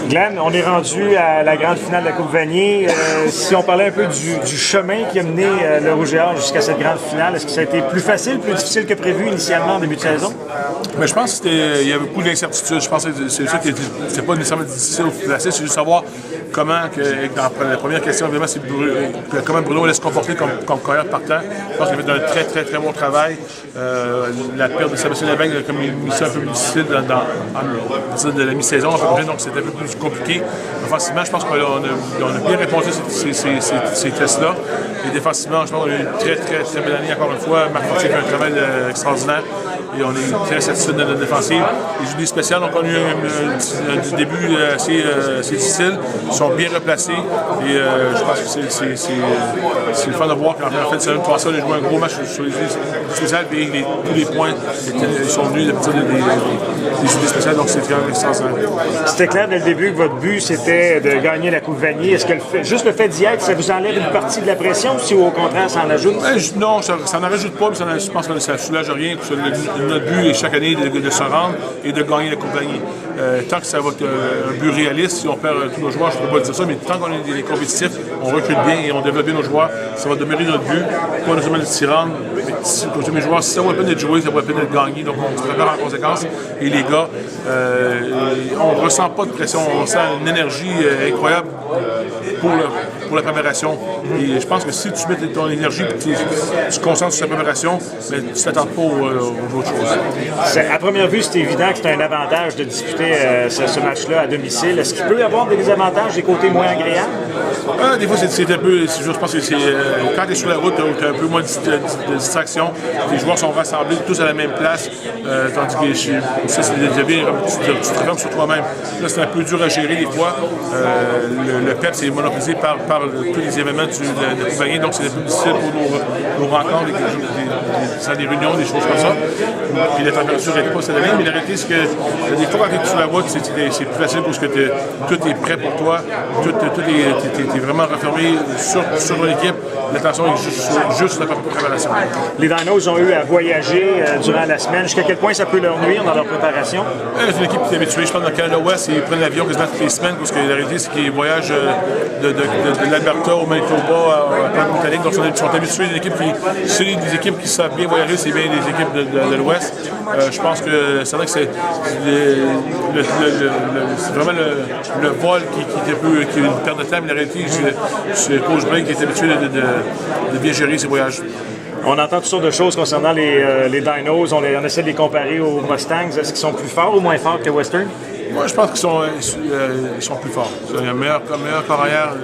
Glenn, on est rendu à la grande finale de la Coupe Vanier. Si on parlait un peu du chemin qui a mené le Rouge et Or jusqu'à cette grande finale, est-ce que ça a été plus facile, plus difficile que prévu initialement en début de saison? Mais je pense qu'il y avait beaucoup d'incertitudes. Je pense que c'est ça qui n'était pas nécessairement difficile ou facile, c'est juste savoir comment, dans la première question, évidemment, c'est comment Bruno allait se comporter comme carrière partant. Je pense qu'il a fait un très, très, très bon travail. La perte de Sébastien Lavigne a comme mis ça un peu plus difficile de la mi-saison, donc c'était un peu plus compliqué. Offensivement, je pense qu'on a bien répondu à ces tests-là. Et défensivement, je pense qu'on a eu une très, très, très belle année encore une fois. Marc Fortier fait un travail extraordinaire. Et on est très satisfait de notre défensive. Les journées spéciales ont connu un début assez difficile. Ils sont bien replacés. Et je pense que c'est le fun de voir qu'en fait, c'est une fois on a joué un gros match sur les journées spéciales. Et tous les points ils sont venus de partir des journées spéciales. Donc c'est quand même extraordinaire. C'était clair dès le début que votre but, c'était de gagner la Coupe Vanier. Est-ce que juste le fait d'y être, ça vous enlève une partie de la pression ou si au contraire, ça en ajoute? Non, ça n'en rajoute pas. Mais je pense que ça ne soulage rien. Notre but est chaque année de se rendre et de gagner la Coupe Vanier. Tant que ça va être un but réaliste, si on perd tous nos joueurs, je ne peux pas dire ça, mais tant qu'on est des compétitifs, on recrute bien et on développe bien nos joueurs, ça va demeurer notre but. Pas nécessairement de s'y rendre, mais comme mes joueurs, si ça vaut la peine d'être joué, ça vaut la peine d'être gagné, donc on se prépare en conséquence. Et les gars, on ne ressent pas de pression, on sent une énergie incroyable pour la préparation. Et je pense que si tu mets ton énergie et tu te concentres sur la préparation, mais tu ne t'attends pas aux autres choses. À première vue, c'est évident que c'est un avantage de disputer ce match-là à domicile. Est-ce qu'il peut y avoir des désavantages, des côtés moins agréables? Des fois, c'est un peu. Je pense que c'est quand tu es sur la route, tu as un peu moins de distraction. Les joueurs sont rassemblés tous à la même place. Tandis que ça, c'est bien. Tu te refermes sur toi-même. Là, c'est un peu dur à gérer des fois. Le PEP, c'est monopolisé par tous les événements de Coupe Vanier, donc c'est plus difficile pour nos rencontres, des réunions, des choses comme ça. Puis la température n'est pas cette année, mais la réalité, c'est que des fois, quand tu es sur la route, c'est plus facile parce que tout est prêt pour toi, tu es vraiment refermé sur l'équipe. L'attention est juste sur la préparation. Les Dinos ont eu à voyager durant la semaine. Jusqu'à quel point ça peut leur nuire dans leur préparation? C'est une équipe qui est habituée. Je pense dans le Canada-Ouest, ils prennent l'avion quasiment toutes les semaines parce que la réalité, c'est qu'ils voyagent de l'Alberta au Manitoba à Britannique. Donc, ils sont habitués. C'est des équipes qui savent bien voyager, c'est bien des équipes de l'Ouest. Je pense que c'est vrai que c'est vraiment le vol qui est un peu une perte de temps, mais la réalité, c'est Coach Blake qui est habitué de bien gérer ses voyages. On entend toutes sortes de choses concernant les Dinos. On essaie de les comparer aux Mustangs. Est-ce qu'ils sont plus forts ou moins forts que Western? Moi, je pense qu'ils sont plus forts. Ils ont un meilleur corps arrière,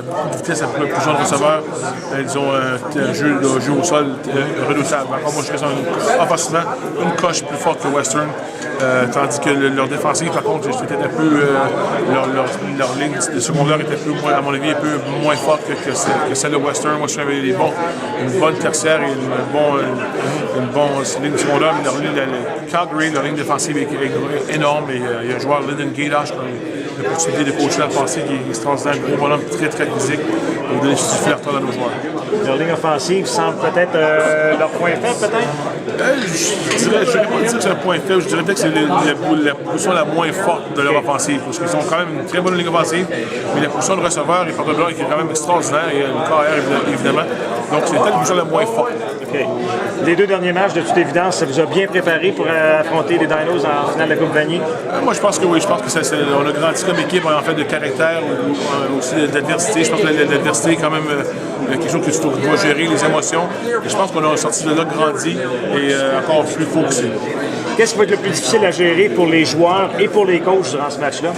beaucoup de vitesse, un peu plus jeunes receveurs. Ils ont un jeu au sol redoutable. Moi, je pense qu'ils ont offensivement une coche plus forte que Western. Tandis que leur défensive, par contre, c'était un peu. Leur ligne de secondaire était un peu moins, à mon avis, un peu moins forte que celle de Western. Western avait une bonne tertiaire et une bonne ligne de secondaire, mais Calgary, leur ligne défensive est énorme. Et il y a un joueur, Lyndon Gaidash, qui a l'opportunité de coacher dans le passé, qui est extraordinaire, un gros bonhomme très, très physique, et donner du fierté à nos joueurs. Leur ligne offensive semble peut-être leur point faible, peut-être? Je ne dirais pas dire que c'est un point faible, je dirais peut-être que c'est la position la moins forte de leur offensive, parce qu'ils ont quand même une très bonne ligne offensive, mais la position de receveur et porte-ballon est quand même extraordinaire, et le carrière, évidemment. Donc c'est peut-être la position la moins forte. Okay. Les deux derniers matchs, de toute évidence, ça vous a bien préparé pour affronter les Dinos en finale de la Coupe Vanier? Moi, je pense que oui. Je pense que on a grandi comme équipe en fait de caractère ou aussi d'adversité. Je pense que l'adversité est quand même quelque chose que tu dois gérer, les émotions. Et je pense qu'on a sorti de là grandi et encore plus focusé. Qu'est-ce qui va être le plus difficile à gérer pour les joueurs et pour les coachs durant ce match-là?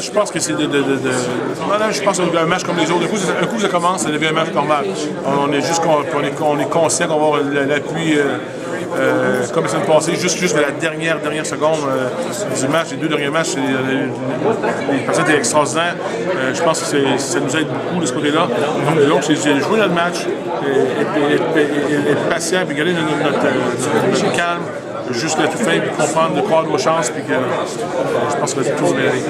Je pense que c'est je pense qu'un match comme les autres, un coup ça commence, ça devient un match normal. On est conscient qu'on va avoir l'appui comme ça s'est passé jusqu'à la dernière seconde du match. Les deux derniers matchs, les personnes étaient extraordinaires. Je pense que ça nous aide beaucoup de ce côté-là. Donc c'est jouer notre match, être patient, puis garder notre calme. juste le tout fin, puis comprendre, de croire nos chances, puis que je pense que tout va bien aller.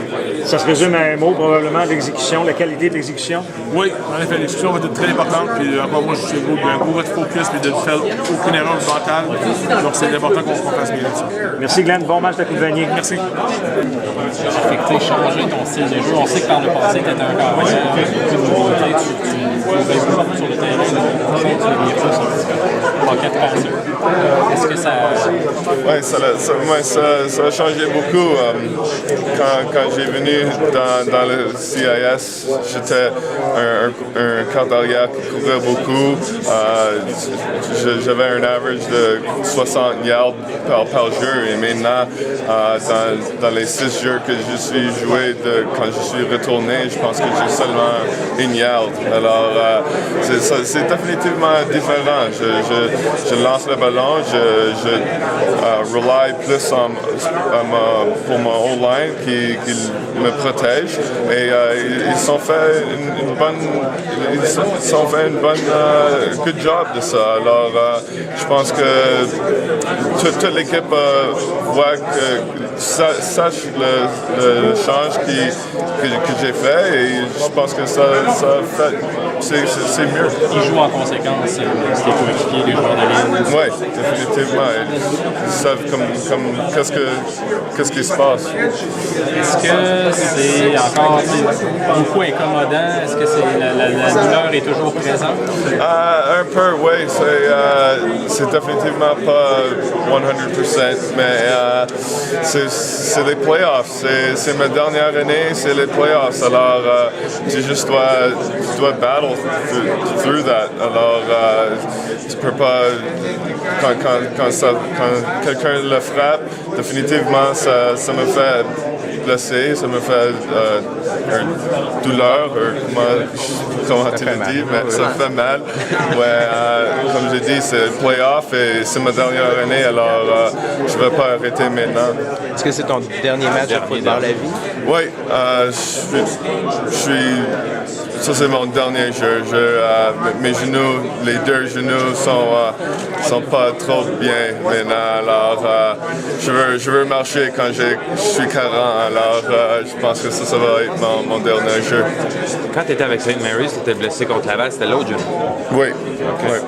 Ça se résume à un mot, probablement, l'exécution, la qualité de l'exécution? Oui, en effet, l'exécution va être très importante, puis encore moi, je suis un gros focus, puis de ne faire aucune erreur mentale, donc c'est important qu'on fasse bien ça. Merci Glenn, bon match de Coupe Vanier. Merci. Affecté, changer ton style de jeu. On sait que par le passé, tu étais un carrière avec beaucoup de mobilité, tu ouvrais plus beaucoup sur le terrain, tu viens plus un petit peu pocket passé. Est-ce que ça... Oui, ça a changé beaucoup. Quand j'ai venu dans le CIS, j'étais un quart d'arrière qui courait beaucoup. J'avais un average de 60 yards par jeu. Et maintenant, dans les 6 jeux que je suis joué, quand je suis retourné, je pense que j'ai seulement 1 yard. Alors, c'est définitivement différent. Je lance le ballon, je rely plus pour mon O-line qui me protège. Et ils ont fait une bonne good job de ça. Alors, je pense que toute l'équipe voit que sache le change que j'ai fait et je pense que ça fait c'est mieux. Ils jouent en conséquence, les coéquipiers, les joueurs de ligne. Oui, définitivement. Ils savent qu'est-ce qui se passe. Est-ce que c'est encore beaucoup incommodant? Est-ce que la douleur est toujours présente? Un peu, oui. C'est définitivement pas 100%, mais c'est les playoffs. C'est ma dernière année, c'est les playoffs. Alors, tu dois battle through that. Alors, tu peux pas... Quand quelqu'un le frappe, définitivement, ça me fait blesser, ça me fait douleur, comment tu le dis, mais ça fait mal. Ouais, comme j'ai dit, c'est le playoff et c'est ma dernière année, alors je ne vais pas arrêter maintenant. Est-ce que c'est ton dernier match de football à vie? Oui, ça c'est mon dernier jeu. Mes genoux, les 2 genoux sont pas trop bien maintenant. Alors je veux marcher quand je suis 40. Alors je pense que ça va être mon dernier jeu. Quand tu étais avec St. Mary's, tu étais blessé contre Laval, c'était l'autre genou? Oui. Okay.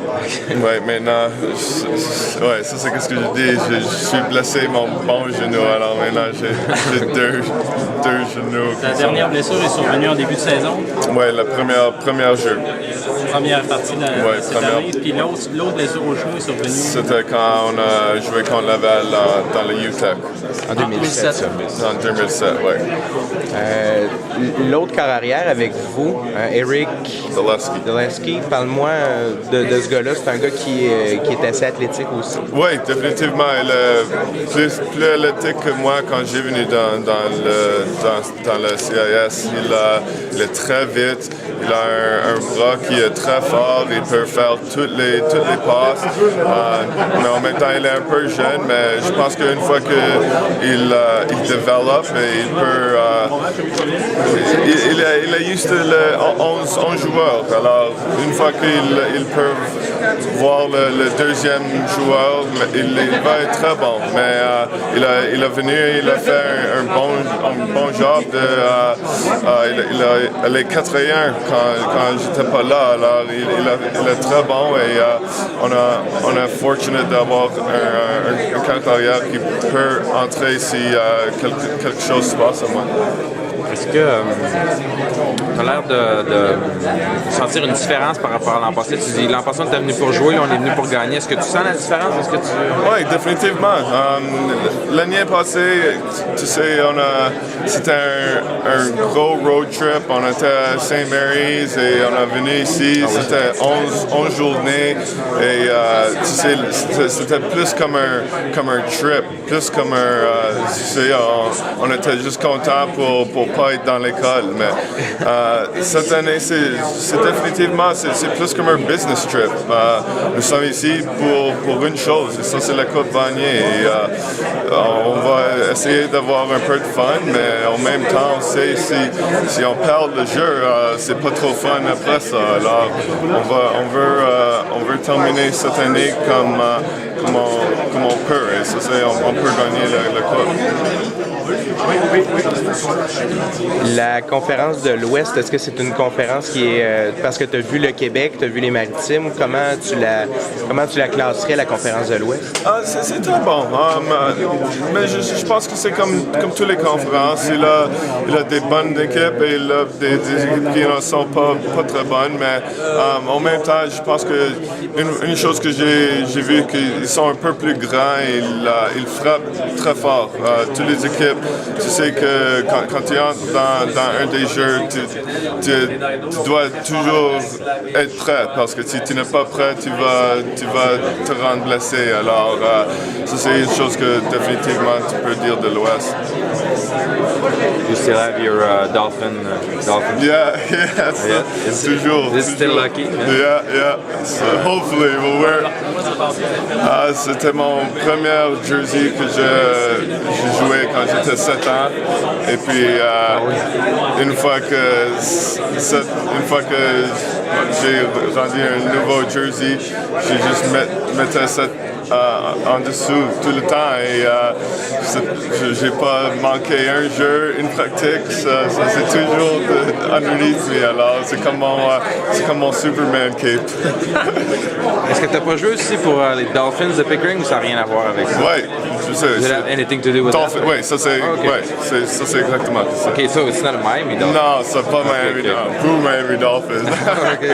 Oui, maintenant, ça c'est ce que je dis. Je suis blessé mon bon genou. Alors maintenant, j'ai 2 genoux. Ta dernière blessure est survenue en début de saison? Oui, la première jeu. Première partie de cette année. Puis l'autre blessure au genou est survenue? C'était quand on a joué contre Laval dans le UTEP. En 2007. En 2007, oui. L'autre corps arrière avec vous, Eric Deleski. Parle-moi de ce gars-là. C'est un gars qui est assez athlétique aussi. Oui, définitivement. Il est plus athlétique que moi quand j'ai venu dans le CIS. Il est très vite. Il a un bras qui est très fort. Il peut faire toutes les passes. Mais en même temps, il est un peu jeune. Mais je pense qu'une fois qu'il développe, il peut... il est used to 11 joueurs. Alors, une fois qu'ils peuvent voir le deuxième joueur, il va être très bon. Mais il est venu, il a fait un bon job. Il est 4-1 quand j'étais pas là. Alors, il est très bon et on est fortunate d'avoir un carrière qui peut entrer si quelque chose se passe à moi. Est-ce que tu as l'air de sentir une différence par rapport à l'an passé? Tu dis l'an passé, on était venu pour jouer, là, on est venu pour gagner. Est-ce que tu sens la différence? Oui, définitivement. L'année passée, tu sais, c'était un gros road trip. On était à St. Mary's et on est venu ici. C'était 11 journées et tu sais, c'était plus comme un trip, plus comme tu sais, on était juste content pour pas être dans l'école. Mais cette année, c'est définitivement, c'est plus comme un business trip. Nous sommes ici pour une chose, et ça c'est la Coupe Vanier. On va essayer d'avoir un peu de fun, mais en même temps, on sait si on perd le jeu, c'est pas trop fun après ça. Alors, on veut terminer cette année comme comme on peut. Et ça, on peut gagner le coupe. La conférence de l'Ouest, est-ce que c'est une conférence qui est... parce que tu as vu le Québec, tu as vu les Maritimes, comment tu la classerais, la conférence de l'Ouest? C'est très bon. Mais je pense que c'est comme toutes les conférences. Il a des bonnes équipes et il a des équipes qui ne sont pas très bonnes. Mais en même temps, je pense que une chose que j'ai vu, qu'ils sont un peu plus grands et ils frappent très fort. Toutes les équipes, tu sais que quand tu entres dans un des jeux, tu dois toujours être prêt parce que si tu n'es pas prêt, tu vas te rendre blessé. Alors, ça c'est une chose que définitivement tu peux dire de l'Ouest. You still have your dolphin. Yeah, toujours. Is it still lucky? Yeah. So hopefully we'll wear it. C'était mon premier jersey que j'ai joué quand j'étais 7 ans. Et puis une fois que j'ai rendu un nouveau jersey, j'ai juste mettais ça en dessous tout le temps et j'ai pas manqué un jeu, une pratique, ça c'est toujours underneath me, alors c'est comme mon Superman cape. Est-ce que tu n'as pas joué aussi pour les Dolphins de Pickering ou ça n'a rien à voir avec ça? Ouais, je sais. Does it have anything to do with Dolphin, that? oui, ça c'est exactement ça. OK, so it's not a Miami Dolphins. Non, c'est pas Miami Dolphins. Miami Dolphins. OK.